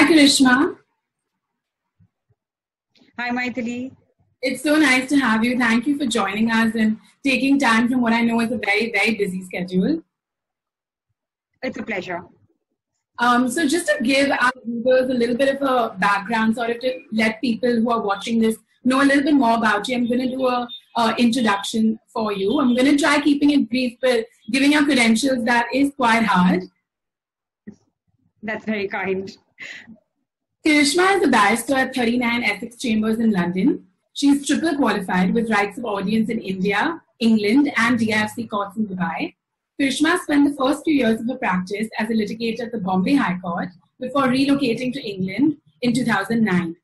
Karishma. Hi, Maithili. It's so nice to have you. Thank you for joining us and taking time from what I know is a very, very busy schedule. It's a pleasure. So just to give our viewers a little bit of a background, sort of to let people who are watching this know a little bit more about you, I'm going to do a introduction for you. I'm going to try keeping it brief, but giving your credentials, that is quite hard. That's very kind. Karishma is a barrister at 39 Essex Chambers in London. She's triple qualified with rights of audience in India, England, and DIFC courts in Dubai. Karishma spent the first few years of her practice as a litigator at the Bombay High Court before relocating to England in 2009.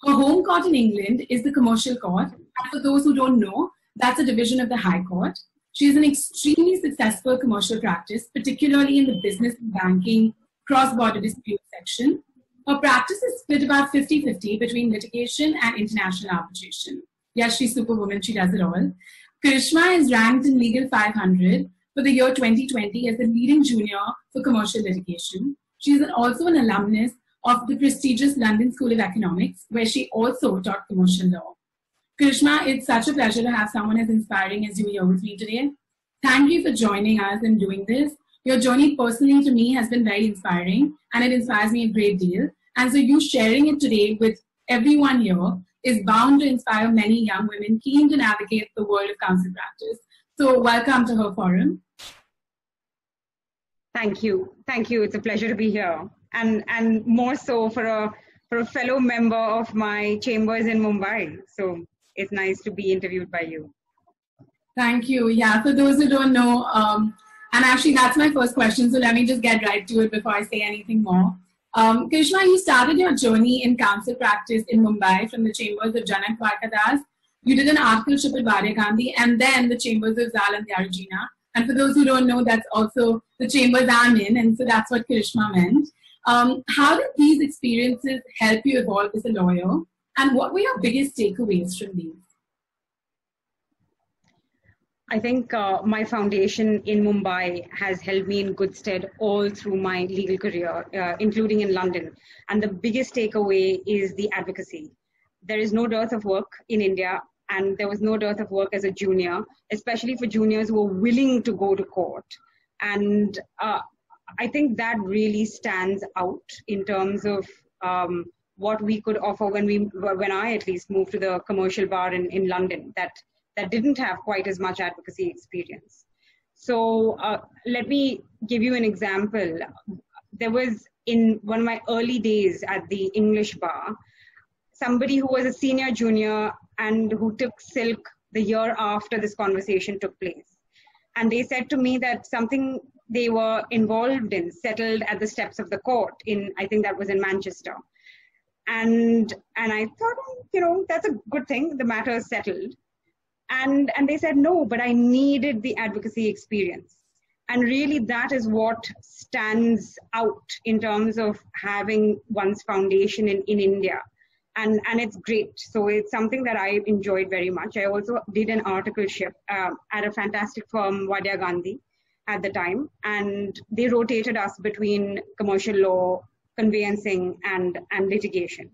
Her home court in England is the Commercial Court, and for those who don't know, that's a division of the High Court. She is an extremely successful commercial practice, particularly in the business and banking cross-border dispute section. Her practice is split about 50-50 between litigation and international arbitration. Yes, she's superwoman, she does it all. Karishma is ranked in Legal 500 for the year 2020 as the leading junior for commercial litigation. She is also an alumnus of the prestigious London School of Economics, where she also taught commercial law. Karishma, it's such a pleasure to have someone as inspiring as you here with me today. Thank you for joining us and doing this. Your journey personally to me has been very inspiring, and it inspires me a great deal. And so you sharing it today with everyone here is bound to inspire many young women keen to navigate the world of counsel practice. So welcome to her forum. Thank you. Thank you. It's a pleasure to be here. And more so for a fellow member of my chambers in Mumbai. So it's nice to be interviewed by you. Thank you. Yeah, for those who don't know, and actually that's my first question, so let me just get right to it before I say anything more. Karishma, you started your journey in counsel practice in Mumbai from the chambers of Janak Dwarkadas. You did an articleship at Bharia Gandhi and then the chambers of Zal and Dhyarjina. And for those who don't know, that's also the chambers I'm in, and so that's what Karishma meant. How did these experiences help you evolve as a lawyer? And what were your biggest takeaways from these? I think my foundation in Mumbai has held me in good stead all through my legal career, including in London. And the biggest takeaway is the advocacy. There is no dearth of work in India, and there was no dearth of work as a junior, especially for juniors who are willing to go to court. And I think that really stands out in terms of what we could offer when I at least moved to the commercial bar in London, that didn't have quite as much advocacy experience. So let me give you an example. There was in one of my early days at the English bar, somebody who was a senior junior and who took Silk the year after this conversation took place. And they said to me that something they were involved in settled at the steps of the court I think that was in Manchester. And I thought, that's a good thing, the matter is settled. And they said, no, but I needed the advocacy experience. And really that is what stands out in terms of having one's foundation in India. And it's great. So it's something that I enjoyed very much. I also did an articleship at a fantastic firm, Bharia Gandhi, at the time. And they rotated us between commercial law, conveyancing, and litigation.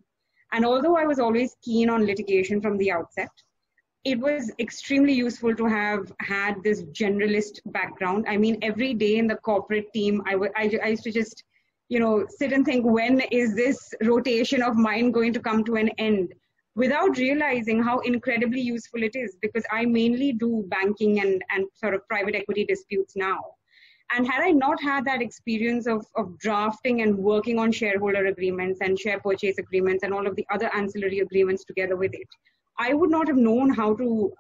And although I was always keen on litigation from the outset, it was extremely useful to have had this generalist background. I mean, every day in the corporate team, I used to just, sit and think, when is this rotation of mine going to come to an end? Without realizing how incredibly useful it is, because I mainly do banking and sort of private equity disputes now. And had I not had that experience of drafting and working on shareholder agreements and share purchase agreements and all of the other ancillary agreements together with it, I would not have known how to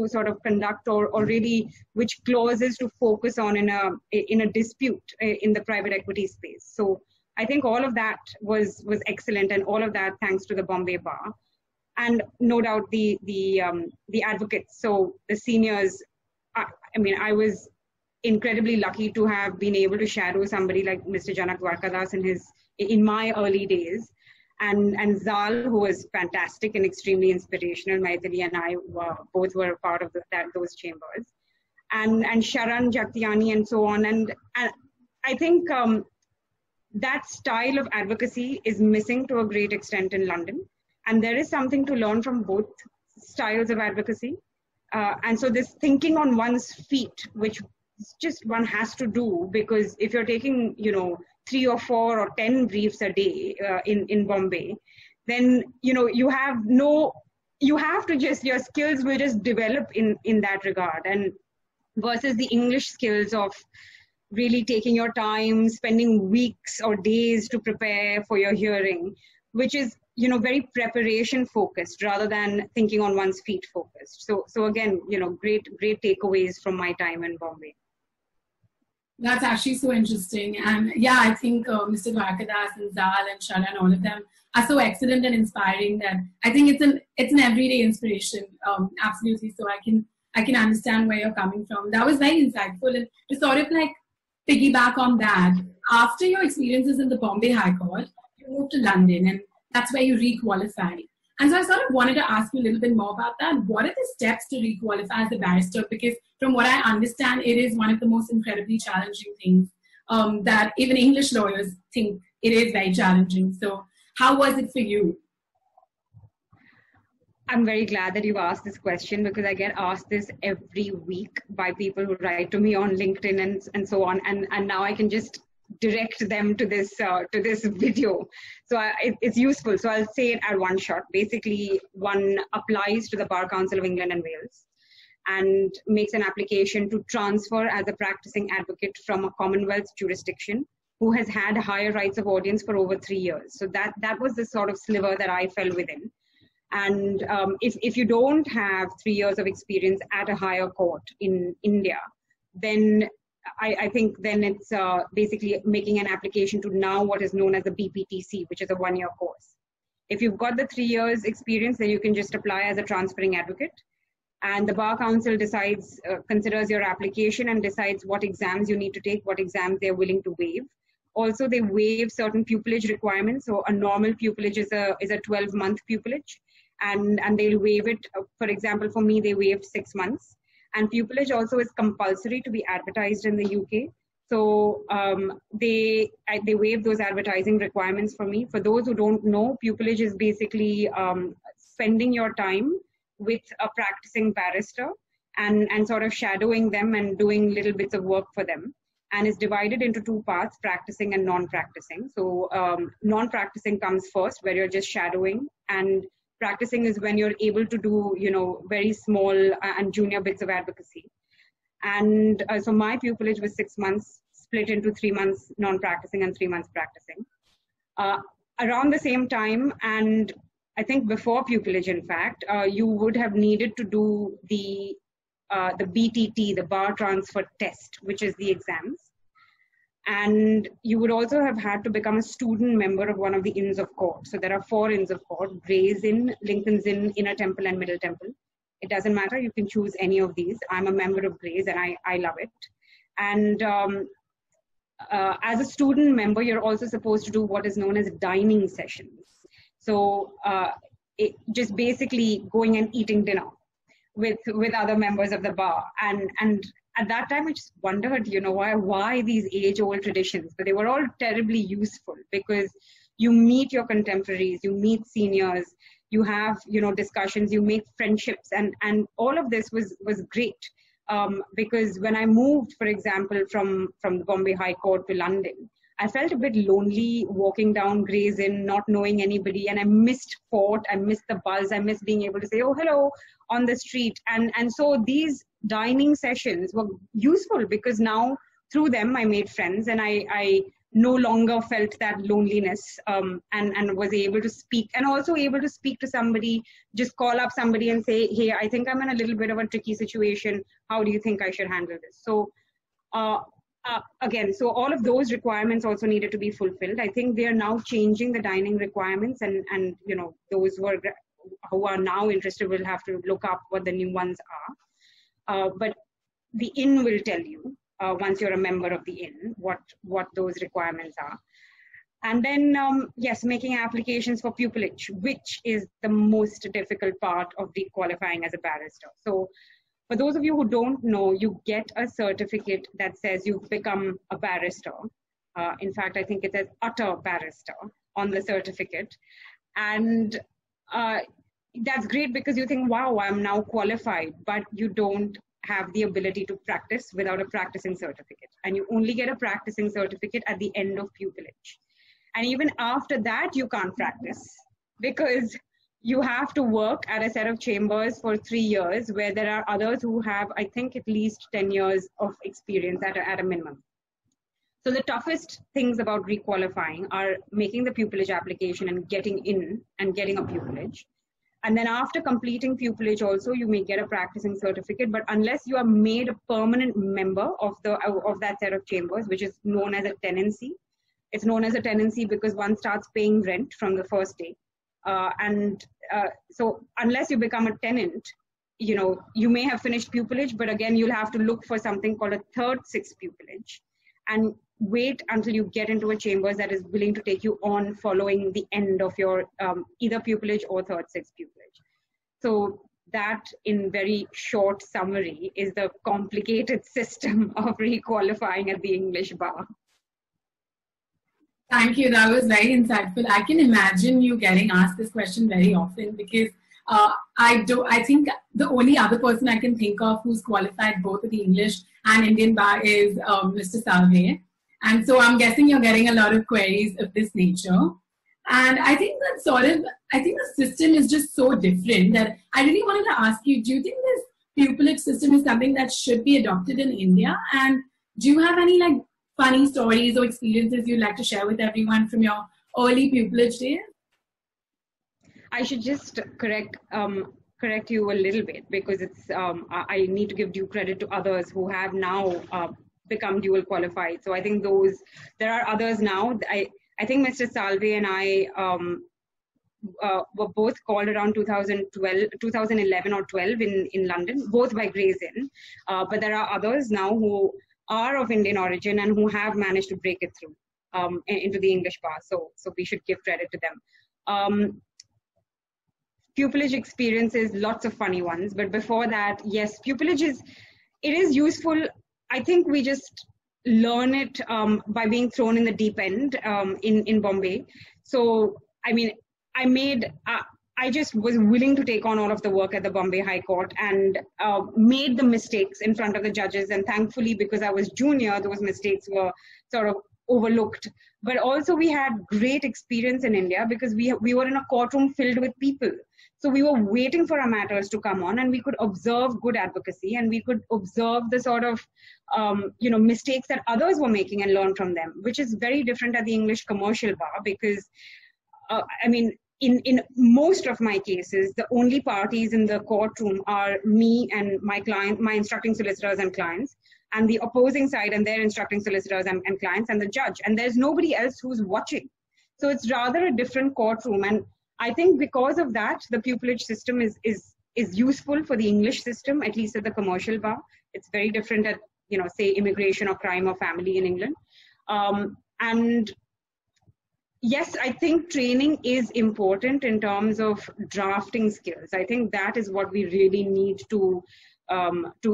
sort of conduct or really which clauses to focus on in a dispute in the private equity space. So I think all of that was excellent, and all of that thanks to the Bombay Bar, and no doubt the advocates. So the seniors. I was incredibly lucky to have been able to shadow somebody like Mr. Janak Dwarkadas in my early days. And Zal, who was fantastic and extremely inspirational. Maithili and I both were part of those chambers. And Sharan Jagtiani and so on. And I think that style of advocacy is missing to a great extent in London. And there is something to learn from both styles of advocacy. And so this thinking on one's feet, which just one has to do, because if you're taking, 3 or 4 or 10 briefs a day in Bombay, then, you have to just, your skills will just develop in that regard. And versus the English skills of really taking your time, spending weeks or days to prepare for your hearing, which is, very preparation focused rather than thinking on one's feet focused. So again, great takeaways from my time in Bombay. That's actually so interesting. And yeah, I think Mr. Dwarkadas and Zal and Shara and all of them are so excellent and inspiring that I think it's an everyday inspiration. Absolutely. So I can understand where you're coming from. That was very insightful. And to sort of like piggyback on that, after your experiences in the Bombay High Court, you moved to London and that's where you re-qualified. And so I sort of wanted to ask you a little bit more about that. What are the steps to re-qualify as a barrister? Because from what I understand, it is one of the most incredibly challenging things that even English lawyers think it is very challenging. So how was it for you? I'm very glad that you asked this question, because I get asked this every week by people who write to me on LinkedIn and so on. And now I can just direct them to this video. So it's useful. So I'll say it at one shot. Basically, one applies to the Bar Council of England and Wales and makes an application to transfer as a practicing advocate from a Commonwealth jurisdiction who has had higher rights of audience for over 3 years. So that was the sort of sliver that I fell within. And if you don't have 3 years of experience at a higher court in India, then I think then it's basically making an application to now what is known as the BPTC, which is a 1-year course. If you've got the 3 years experience, then you can just apply as a transferring advocate. And the Bar Council decides, considers your application and decides what exams you need to take, what exams they're willing to waive. Also, they waive certain pupillage requirements. So a normal pupillage is a 12-month pupillage. And they'll waive it. For example, for me, they waived 6 months. And pupillage also is compulsory to be advertised in the UK. So they waive those advertising requirements for me. For those who don't know, pupillage is basically spending your time with a practicing barrister and sort of shadowing them and doing little bits of work for them. And is divided into 2 parts, practicing and non-practicing. So non-practicing comes first, where you're just shadowing, and practicing is when you're able to do, very small and junior bits of advocacy. And so my pupillage was 6 months, split into 3 months non-practicing and 3 months practicing. Around the same time, and I think before pupillage, in fact, you would have needed to do the BTT, the Bar Transfer Test, which is the exams. And you would also have had to become a student member of one of the Inns of Court. So there are 4 Inns of Court: Gray's Inn, Lincoln's Inn, Inner Temple, and Middle Temple. It doesn't matter, you can choose any of these. I'm a member of Gray's and I love it. And as a student member, you're also supposed to do what is known as dining sessions. So just basically going and eating dinner with other members of the bar. And at that time, I just wondered, why these age-old traditions? But they were all terribly useful, because you meet your contemporaries, you meet seniors, you have, discussions, you make friendships, and all of this was great. Because when I moved, for example, from the Bombay High Court to London, I felt a bit lonely walking down Gray's Inn, not knowing anybody, and I missed Fort, I missed the buzz, I missed being able to say, oh, hello, on the street. And so these dining sessions were useful, because now through them I made friends, and I no longer felt that loneliness, and was able to speak, and also able to speak to somebody, just call up somebody and say, hey, I think I'm in a little bit of a tricky situation. How do you think I should handle this? So again, so all of those requirements also needed to be fulfilled. I think they are now changing the dining requirements, and those who are now interested will have to look up what the new ones are. But the inn will tell you, once you're a member of the inn, what those requirements are. And then, yes, making applications for pupillage, which is the most difficult part of qualifying as a barrister. So for those of you who don't know, you get a certificate that says you've become a barrister. In fact, I think it says utter barrister on the certificate. And that's great because you think, wow, I'm now qualified, but you don't have the ability to practice without a practicing certificate. And you only get a practicing certificate at the end of pupillage. And even after that, you can't practice because you have to work at a set of chambers for 3 years, where there are others who have, I think, at least 10 years of experience at a minimum. So the toughest things about requalifying are making the pupillage application and getting in and getting a pupillage. And then after completing pupillage also, you may get a practicing certificate, but unless you are made a permanent member of that set of chambers, which is known as a tenancy. It's known as a tenancy because one starts paying rent from the first day. So unless you become a tenant, you may have finished pupillage, but again, you'll have to look for something called a third sixth pupillage and wait until you get into a chambers that is willing to take you on following the end of your either pupillage or third sixth pupillage. So that, in very short summary, is the complicated system of requalifying at the English bar. Thank you. That was very insightful. I can imagine you getting asked this question very often because I think the only other person I can think of who's qualified both at the English and Indian bar is Mr. Salve. And so I'm guessing you're getting a lot of queries of this nature. And I think that the system is just so different that I really wanted to ask you, do you think this pupillage system is something that should be adopted in India? And do you have any funny stories or experiences you'd like to share with everyone from your early pupillage days? I should just correct you a little bit because it's I need to give due credit to others who have now become dual qualified. So I think there are others now. I think Mr. Salve and I were both called around 2011 or 12 in London, both by Gray's Inn. But there are others now who are of Indian origin and who have managed to break it through into the English bar. So we should give credit to them. Pupillage experiences, lots of funny ones. But before that, yes, pupillage is useful. I think we just learn it by being thrown in the deep end in Bombay. So, I mean, I just was willing to take on all of the work at the Bombay High Court and made the mistakes in front of the judges. And thankfully, because I was junior, those mistakes were sort of overlooked. But also we had great experience in India because we were in a courtroom filled with people. So we were waiting for our matters to come on and we could observe good advocacy and we could observe the sort of, mistakes that others were making and learn from them, which is very different at the English commercial bar because, in most of my cases, the only parties in the courtroom are me and my client, my instructing solicitors and clients, and the opposing side and their instructing solicitors and clients and the judge. And there's nobody else who's watching. So it's rather a different courtroom. And I think because of that, the pupillage system is useful for the English system, at least at the commercial bar. It's very different at, say, immigration or crime or family in England. And yes, I think training is important in terms of drafting skills. I think that is what we really need to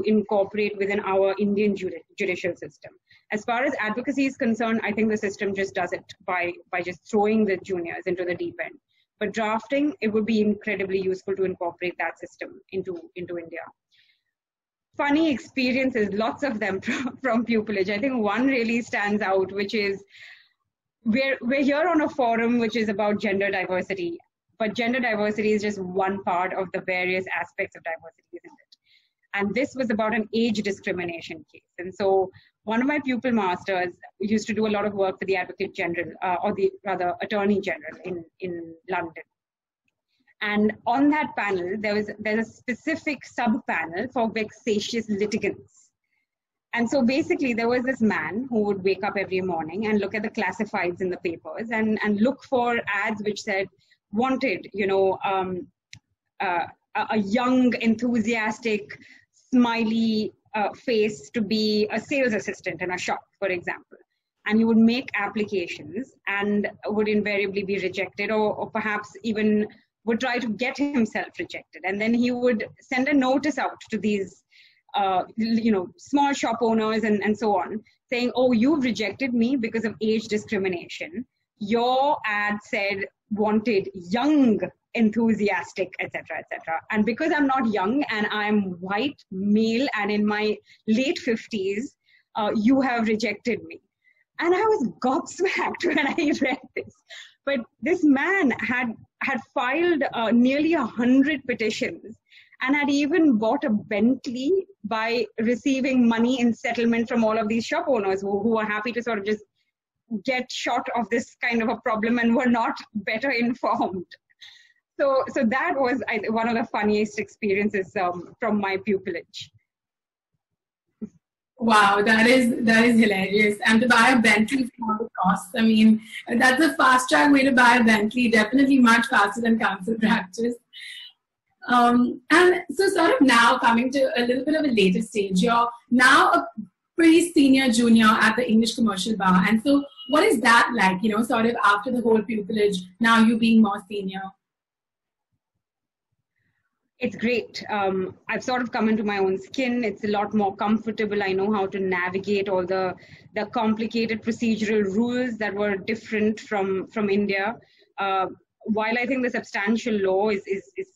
incorporate within our Indian judicial system. As far as advocacy is concerned, I think the system just does it by just throwing the juniors into the deep end. But drafting, it would be incredibly useful to incorporate that system into India. Funny experiences, lots of them from pupillage. I think one really stands out, which is we're here on a forum which is about gender diversity, but gender diversity is just one part of the various aspects of diversity, isn't it? And this was about an age discrimination case. And so one of my pupil masters used to do a lot of work for the Advocate General, or the rather Attorney General in London. And on that panel, there's a specific sub-panel for vexatious litigants. And so basically there was this man who would wake up every morning and look at the classifieds in the papers and look for ads which said, wanted, a young, enthusiastic, smiley face to be a sales assistant in a shop, for example. And he would make applications and would invariably be rejected or perhaps even would try to get himself rejected. And then he would send a notice out to these small shop owners and so on, saying, oh, you've rejected me because of age discrimination. Your ad said wanted young, enthusiastic, etc., etc. And because I'm not young and I'm white, male, and in my late 50s, you have rejected me. And I was gobsmacked when I read this. But this man had filed nearly 100 petitions and had even bought a Bentley by receiving money in settlement from all of these shop owners who were happy to sort of just get short of this kind of a problem and were not better informed. So that was one of the funniest experiences from my pupillage. Wow, that is hilarious. And to buy a Bentley for the cost, I mean, that's a fast track way to buy a Bentley, definitely much faster than council practice. And so sort of now coming to a little bit of a later stage, you're now a pretty senior junior at the English Commercial Bar. And so what is that like, sort of after the whole pupillage, now you being more senior? It's great. I've sort of come into my own skin. It's a lot more comfortable. I know how to navigate all the complicated procedural rules that were different from India. While I think the substantial law is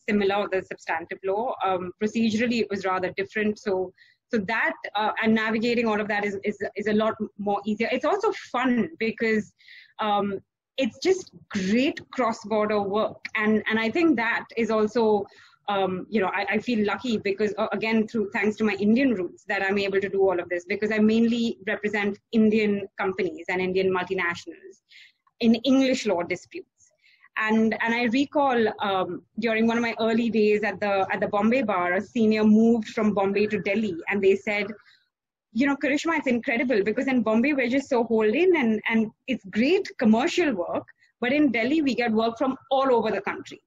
similar, the substantive law, procedurally it was rather different. So that and navigating all of that is a lot more easier. It's also fun because it's just great cross-border work, and I think that is also. I feel lucky because, again, thanks to my Indian roots, that I'm able to do all of this, because I mainly represent Indian companies and Indian multinationals in English law disputes. And I recall during one of my early days at the Bombay bar, a senior moved from Bombay to Delhi, and they said, Karishma, it's incredible because in Bombay we're just so holed in and it's great commercial work, but in Delhi we get work from all over the country.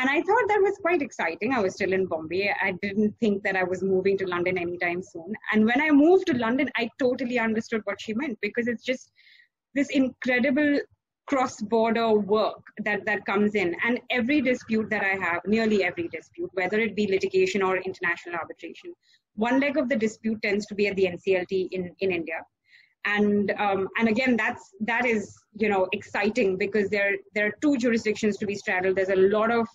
And I thought that was quite exciting. I was still in Bombay. I didn't think that I was moving to London anytime soon. And when I moved to London, I totally understood what she meant, because it's just this incredible cross-border work that comes in. And every dispute that I have, nearly every dispute, whether it be litigation or international arbitration, one leg of the dispute tends to be at the NCLT in India. And again, that is exciting because there are two jurisdictions to be straddled. There's a lot of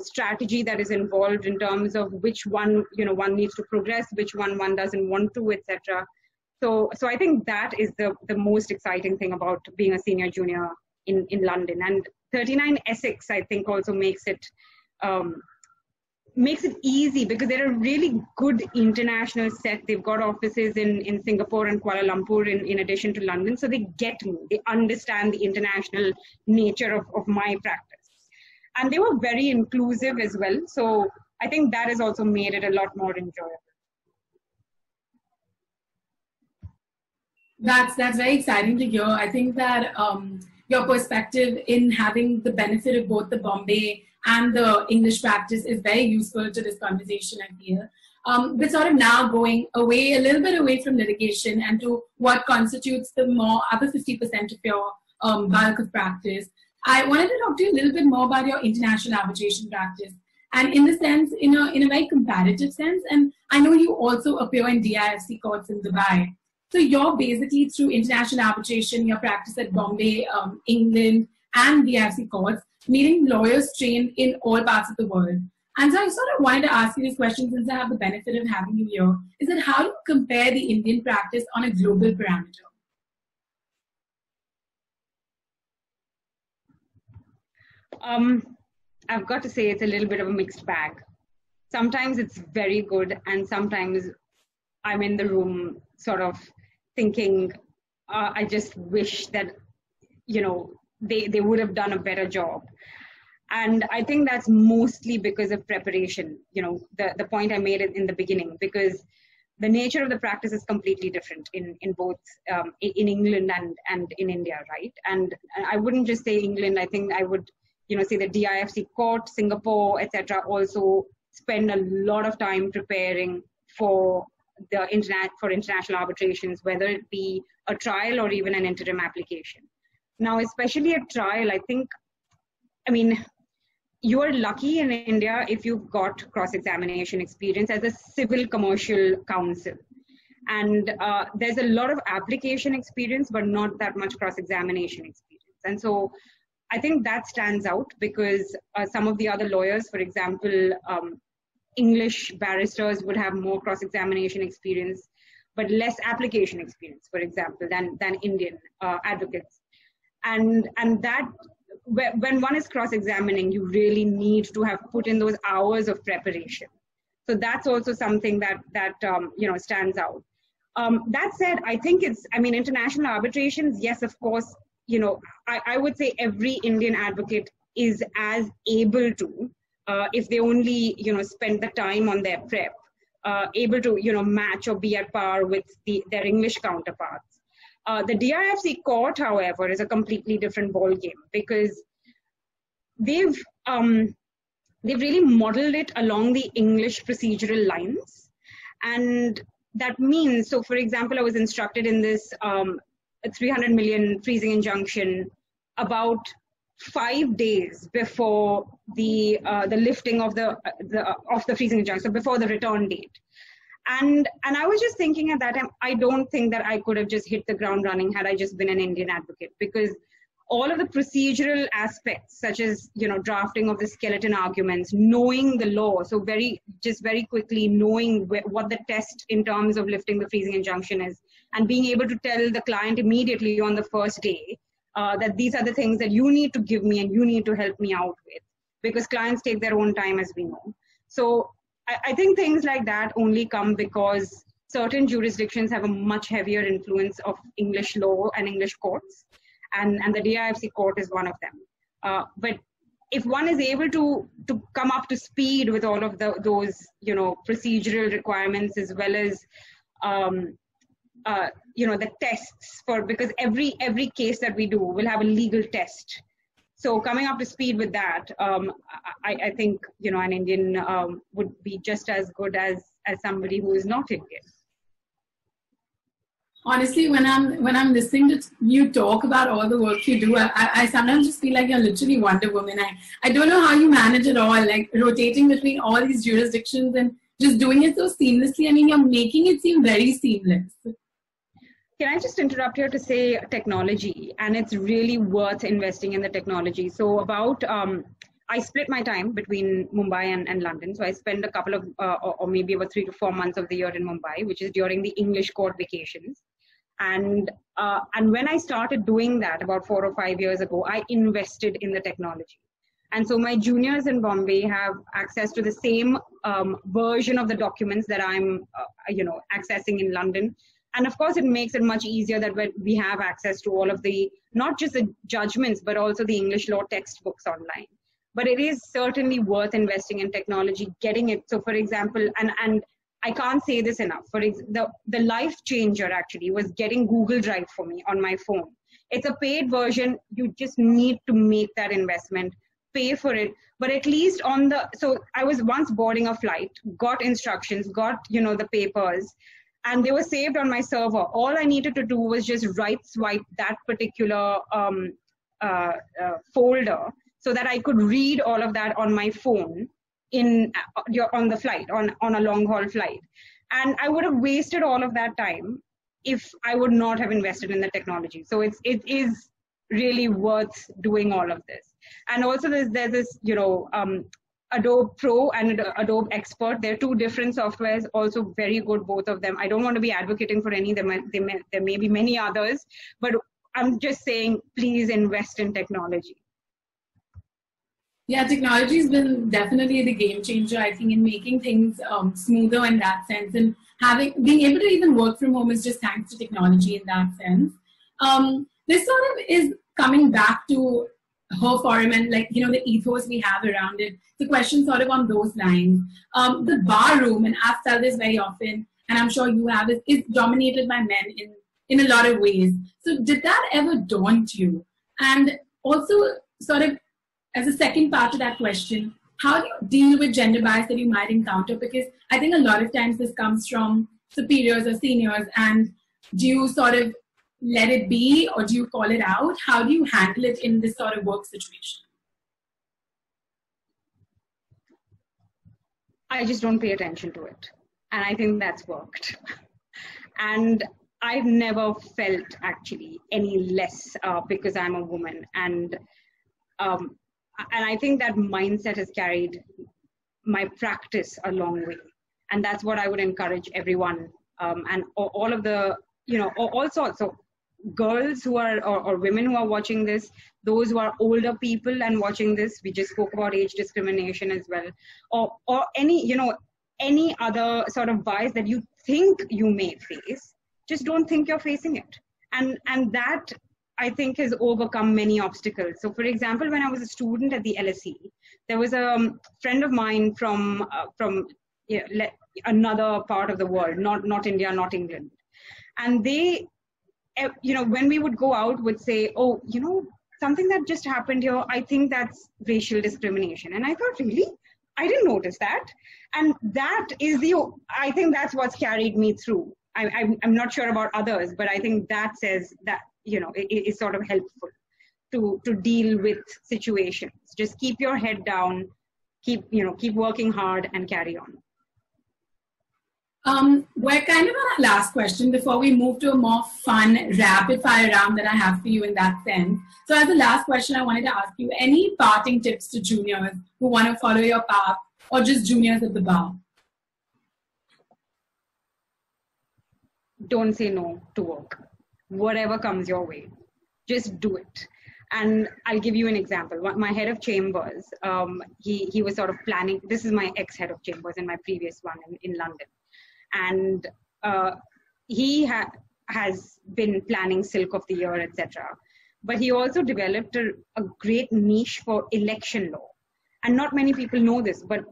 strategy that is involved in terms of which one one needs to progress, which one doesn't want to, etc. So I think that is the most exciting thing about being a senior junior in London. And 39 Essex, I think, also makes it easy because they're a really good international set. They've got offices in Singapore and Kuala Lumpur in addition to London. So they get me. They understand the international nature of my practice. And they were very inclusive as well. So I think that has also made it a lot more enjoyable. That's very exciting to hear. I think that your perspective in having the benefit of both the Bombay and the English practice is very useful to this conversation, I feel. But sort of now going a little bit away from litigation and to what constitutes the more other 50% of your bulk of practice, I wanted to talk to you a little bit more about your international arbitration practice. And in the sense, in a very comparative sense, and I know you also appear in DIFC courts in Dubai. So you're basically, through international arbitration, your practice at Bombay, England, and DIFC courts, meeting lawyers trained in all parts of the world. And so I sort of wanted to ask you this question, since I have the benefit of having you here, is that how do you compare the Indian practice on a global parameter? I've got to say it's a little bit of a mixed bag. Sometimes it's very good, and sometimes I'm in the room sort of thinking, I just wish that, they would have done a better job. And I think that's mostly because of preparation, the point I made in the beginning, because the nature of the practice is completely different in both, in England and in India, right? And I wouldn't just say England, I think I would, say the DIFC court, Singapore, etc. also spend a lot of time preparing for international arbitrations, whether it be a trial or even an interim application. Now, especially a trial, you are lucky in India if you've got cross-examination experience as a civil commercial counsel. And there's a lot of application experience, but not that much cross-examination experience. And so I think that stands out because some of the other lawyers, for example, English barristers would have more cross-examination experience, but less application experience, for example, than Indian advocates. And that, when one is cross-examining, you really need to have put in those hours of preparation. So that's also something that stands out. That said, I think international arbitrations, yes, of course, I would say every Indian advocate is as able to, if they only, spend the time on their prep, able to, match or be at par with their English counterparts. The DIFC court, however, is a completely different ballgame because they've really modeled it along the English procedural lines. And that means, so for example, I was instructed in this 300 million freezing injunction about 5 days before the lifting of the freezing injunction, so before the return date. And I was just thinking at that time, I don't think that I could have just hit the ground running had I just been an Indian advocate, because all of the procedural aspects, such as, drafting of the skeleton arguments, knowing the law, so very quickly knowing what the test in terms of lifting the freezing injunction is, and being able to tell the client immediately on the first day that these are the things that you need to give me and you need to help me out with, because clients take their own time, as we know. So I think things like that only come because certain jurisdictions have a much heavier influence of English law and English courts, and the DIFC court is one of them. But if one is able to come up to speed with all of those procedural requirements, as well as the tests because every case that we do will have a legal test. So coming up to speed with that, I think an Indian would be just as good as somebody who is not Indian. Honestly, when I'm listening to you talk about all the work you do, I sometimes just feel like you're literally Wonder Woman. I don't know how you manage it all, like rotating between all these jurisdictions and just doing it so seamlessly. I mean, you're making it seem very seamless. Can I just interrupt here to say technology, and it's really worth investing in the technology. So I split my time between Mumbai and London. So I spend a couple of, or maybe about 3 to 4 months of the year in Mumbai, which is during the English court vacations. And when I started doing that about 4 or 5 years ago, I invested in the technology. And so my juniors in Bombay have access to the same version of the documents that I'm, accessing in London. And of course, it makes it much easier that we have access to all of the, not just the judgments, but also the English law textbooks online. But it is certainly worth investing in technology, getting it. So for example, and I can't say this enough, the life changer actually was getting Google Drive for me on my phone. It's a paid version. You just need to make that investment, pay for it. But at least so I was once boarding a flight, got instructions, got, the papers, and they were saved on my server. All I needed to do was just swipe that particular folder so that I could read all of that on my phone on the flight, on a long haul flight. And I would have wasted all of that time if I would not have invested in the technology. So it is really worth doing all of this. And also there's this, Adobe Pro and Adobe Expert. They're two different softwares, also very good, both of them. I don't want to be advocating for any, there may be many others, but I'm just saying, please invest in technology. Yeah, technology has been definitely the game changer, I think, in making things smoother in that sense. And being able to even work from home is just thanks to technology in that sense. This sort of is coming back to her forum and the ethos we have around it. The question sort of on those lines. The bar room, and I've felt this very often, and I'm sure you have, is dominated by men in a lot of ways. So did that ever daunt you? And also sort of as a second part to that question, how do you deal with gender bias that you might encounter? Because I think a lot of times this comes from superiors or seniors, and do you sort of let it be or do you call it out? How do you handle it in this sort of work situation? I just don't pay attention to it. And I think that's worked. And I've never felt actually any less because I'm a woman. And I think that mindset has carried my practice a long way. And that's what I would encourage everyone and all of the, all sorts of girls who are, or women who are watching this, those who are older people and watching this. We just spoke about age discrimination as well, or any, any other sort of bias that you think you may face. Just don't think you're facing it. And that, I think, has overcome many obstacles. So for example, when I was a student at the LSE, there was a friend of mine from another part of the world, not India, not England. And they, when we would go out, would say, oh, something that just happened here, I think that's racial discrimination. And I thought, really? I didn't notice that. And that is I think that's what's carried me through. I'm not sure about others, but I think that says that, it is sort of helpful to deal with situations. Just keep your head down, keep working hard and carry on. We're kind of on our last question before we move to a more fun rapid fire round that I have for you in that sense. So as the last question, I wanted to ask you, any parting tips to juniors who want to follow your path, or just juniors at the bar? Don't say no to work. Whatever comes your way, just do it. And I'll give you an example. My head of chambers, he was sort of planning, this is my ex-head of chambers in my previous one in London. And he has been planning Silk of the Year, etc. But he also developed a great niche for election law. And not many people know this, but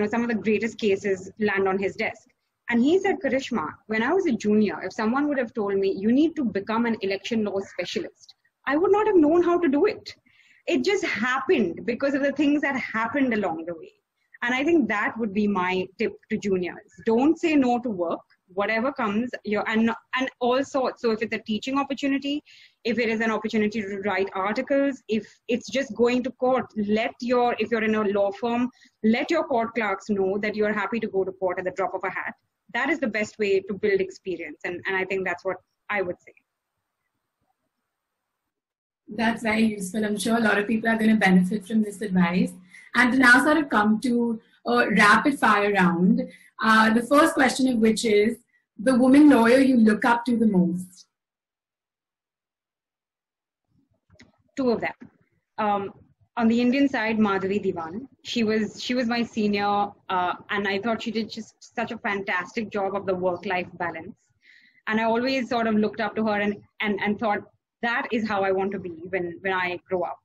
some of the greatest cases land on his desk. And he said, Karishma, when I was a junior, if someone would have told me, you need to become an election law specialist, I would not have known how to do it. It just happened because of the things that happened along the way. And I think that would be my tip to juniors. Don't say no to work. Whatever comes, and also, so if it's a teaching opportunity, if it is an opportunity to write articles, if it's just going to court, if you're in a law firm, let your court clerks know that you're happy to go to court at the drop of a hat. That is the best way to build experience. And I think that's what I would say. That's very useful. I'm sure a lot of people are going to benefit from this advice. And to now sort of come to a rapid fire round, the first question of which is the woman lawyer you look up to the most. Two of them. On the Indian side, Madhavi Diwan. She was my senior, and I thought she did just such a fantastic job of the work-life balance. And I always sort of looked up to her and thought, that is how I want to be when I grow up.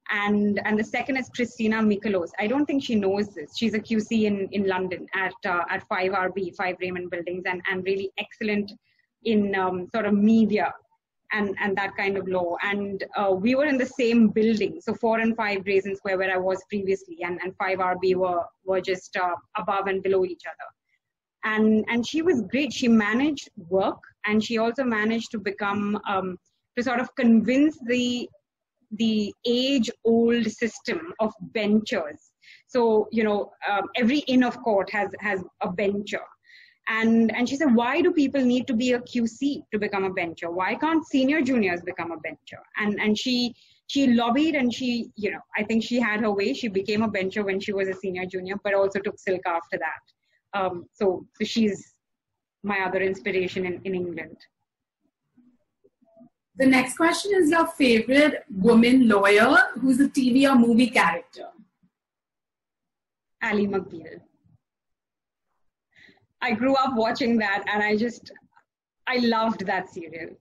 And the second is Christina Mikolos. I don't think she knows this. She's a QC in London at 5RB, 5 Raymond Buildings, and really excellent in sort of media and that kind of law. And we were in the same building, so 4 and 5 Raisin Square, where I was previously, and 5RB were just above and below each other. And she was great. She managed work, and she also managed to become to sort of convince the age-old system of benchers. So, every inn of court has a bencher. And she said, why do people need to be a QC to become a bencher? Why can't senior juniors become a bencher? And she lobbied, and I think she had her way. She became a bencher when she was a senior junior, but also took Silk after that. So she's my other inspiration in England. The next question is your favorite woman lawyer who's a TV or movie character. Ally McBeal. I grew up watching that, and I loved that serial.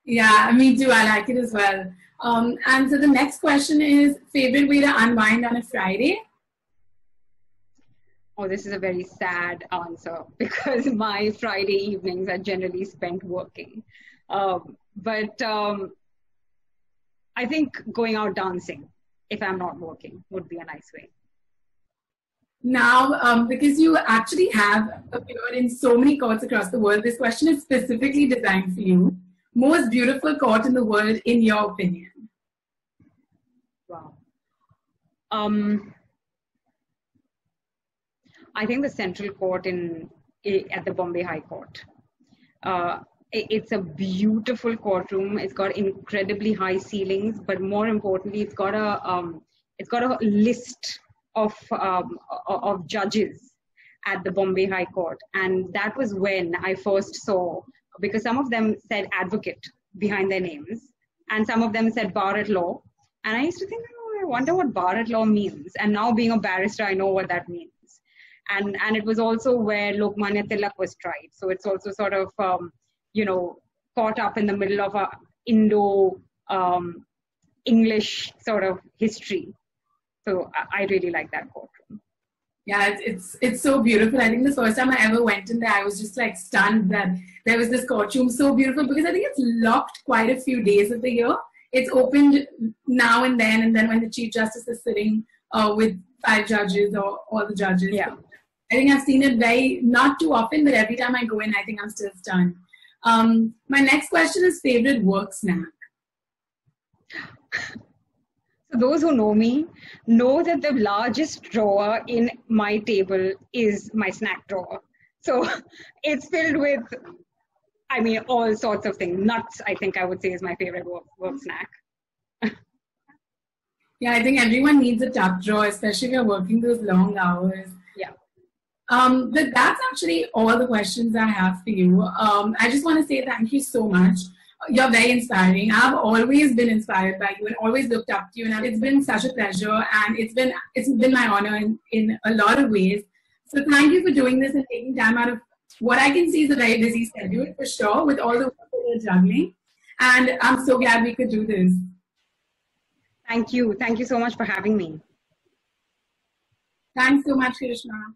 Yeah, me too. I like it as well. And so the next question is favorite way to unwind on a Friday? Oh, this is a very sad answer because my Friday evenings are generally spent working. But I think going out dancing, if I'm not working, would be a nice way. Now, because you actually have appeared in so many courts across the world, this question is specifically designed for you. Most beautiful court in the world, in your opinion? Wow. I think the Central Court at the Bombay High Court. It's a beautiful courtroom. It's got incredibly high ceilings, but more importantly, it's got a list of judges at the Bombay High Court, and that was when I first saw, because some of them said advocate behind their names, and some of them said bar at law, and I used to think, oh, I wonder what bar at law means. And now being a barrister, I know what that means. And it was also where Lokmanya Tilak was tried. So it's also sort of, caught up in the middle of a Indo-English sort of history. So I really like that courtroom. Yeah, it's so beautiful. I think the first time I ever went in there, I was just like stunned that there was this courtroom so beautiful, because I think it's locked quite a few days of the year. It's opened now and then when the Chief Justice is sitting with 5 judges or all the judges. Yeah. I think I've seen it not too often, but every time I go in, I think I'm still stunned. My next question is favorite work snack. So those who know me know that the largest drawer in my table is my snack drawer. So it's filled with, all sorts of things. Nuts, I think I would say, is my favorite work snack. Yeah, I think everyone needs a tuck drawer, especially if you're working those long hours. Yeah. But that's actually all the questions I have for you. I just want to say thank you so much. You're very inspiring. I've always been inspired by you and always looked up to you. And it's been such a pleasure, and it's been my honor in a lot of ways. So thank you for doing this and taking time out of what I can see is a very busy schedule for sure, with all the work that you're juggling. And I'm so glad we could do this. Thank you. Thank you so much for having me. Thanks so much, Karishma.